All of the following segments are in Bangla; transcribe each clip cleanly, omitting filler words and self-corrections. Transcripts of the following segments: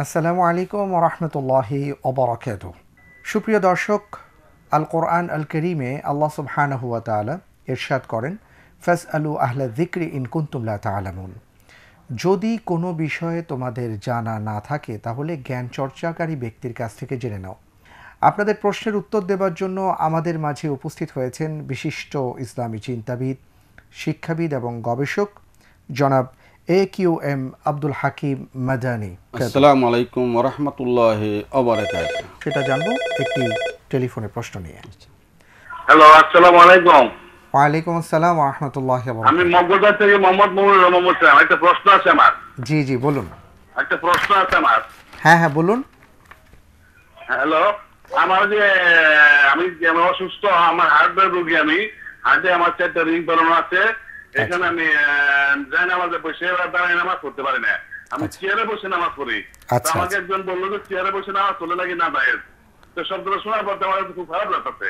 আসসালামু আলাইকুম ওয়া রাহমাতুল্লাহি ওয়া বারাকাতুহু। সুপ্রিয় দর্শক, আল কোরআন আল কারীমে আল্লাহ সুবহানাহু ওয়া তাআলা ইরশাদ করেন, ফাসআলু আহলা যিকরি ইন কুনতুম লা তা'লামুন। যদি কোনো বিষয়ে তোমাদের জানা না থাকে তাহলে জ্ঞান চর্চাকারী ব্যক্তির কাছ থেকে জেনে নাও। আপনাদের প্রশ্নের উত্তর দেওয়ার জন্য আমাদের মাঝে উপস্থিত হয়েছেন বিশিষ্ট ইসলামী চিন্তাবিদ, শিক্ষাবিদ এবং গবেষক জনাব AQM আব্দুল হাকিম মাদানী। আসসালামু আলাইকুম ওয়া রাহমাতুল্লাহি ওয়া বারাকাতুহু। সেটা জানবো একটি টেলিফোনে প্রশ্ন নিয়ে। হ্যালো, আসসালামু আলাইকুম। ওয়ালাইকুম আসসালাম ওয়া রাহমাতুল্লাহি ওয়া আমি বারাকাতুহু। মগবাজার থেকে মোহাম্মদ মনিরুর রহমান বলছিলাম। একটা প্রশ্ন আছে আমার। জি জি বলুন। হ্যাঁ হ্যাঁ বলুন। হ্যালো, আমার যে আমি অসুস্থ, আমার হার্টের রোগী, আমি হার্টে আমার 4টা রিং বানানো আছে। এখানে আমি যাই নামাজে বসে দাঁড়ায় নামাজ পড়তে পারি না। আমি চেয়ারে বসে নামাজ পড়ি। আমাকে একজন বললো যে চেয়ারে বসে নামাজ পড়লে নাকি না যায়। তো শব্দটা শোনার পর আমার খুব খারাপ লাগতেছে,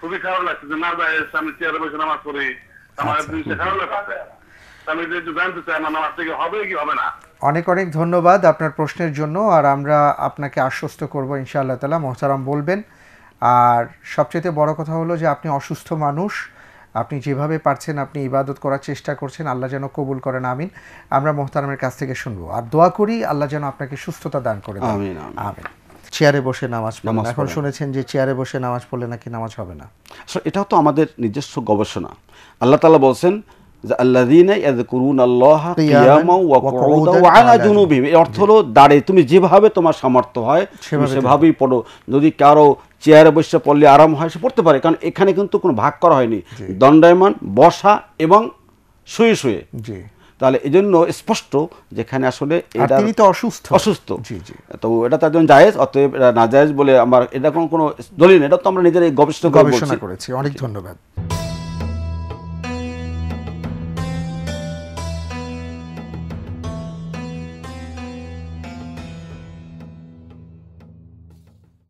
খুবই খারাপ লাগছে যে না যায়, আমি চেয়ারে বসে নামাজ পড়ি, আমার জিনিসটা খারাপ লাগতেছে। আমি একটু জানতে চাই আমার নামাজ থেকে হবে কি হবে না। অনেক অনেক ধন্যবাদ আপনার প্রশ্নের জন্য। আর আমরা আপনাকে আশ্বস্ত করব ইনশাআল্লাহ তাআলা, মোহতারাম বলবেন। আর সবচেয়ে বড় কথা হলো যে আপনি অসুস্থ মানুষ, আপনি যেভাবে পারছেন আপনি ইবাদত করার চেষ্টা করছেন, আল্লাহ যেন কবুল করেন, আমিন। আমরা মোহতারামের কাছ থেকে শুনবো আর দোয়া করি আল্লাহ যেন আপনাকে সুস্থতা দান করে দেন, আমিন আমিন। চেয়ারে বসে নামাজ পড়েন, এখন শুনেছেন যে চেয়ারে বসে নামাজ পড়লে নাকি নামাজ হবে না। আসলে এটাও তো আমাদের নিজস্ব গবেষণা। আল্লাহ তাআলা বলছেন যে আল্লাযীনা ইয়াযকুরুনাল্লাহা কিয়ামান ওয়া কুউদান ওয়া আলা জুনুবিহিম। এর অর্থ হলো দাঁড়িয়ে তুমি যেভাবে তোমার সামর্থ্য হয় সেভাবেই পড়ো। যদি কারো চেয়ারে বসে পড়লে আরাম হয় সে পড়তে পারে, কারণ এখানে কিন্তু কোনো ভাগ করা হয়নি, দণ্ডায়মান, বসা এবং শুয়ে শুয়ে। জি, তাহলে এই জন্য স্পষ্ট যেখানে আসলে তিনি তো অসুস্থ। জি জি, তো এটা তার জন্য জায়েজ, অতএব এটা না জায়েজ বলে আমার এটা কোনো দলিল নেই, এটা তো আমরা নিজেরাই গবেষণা করেছি। অনেক ধন্যবাদ।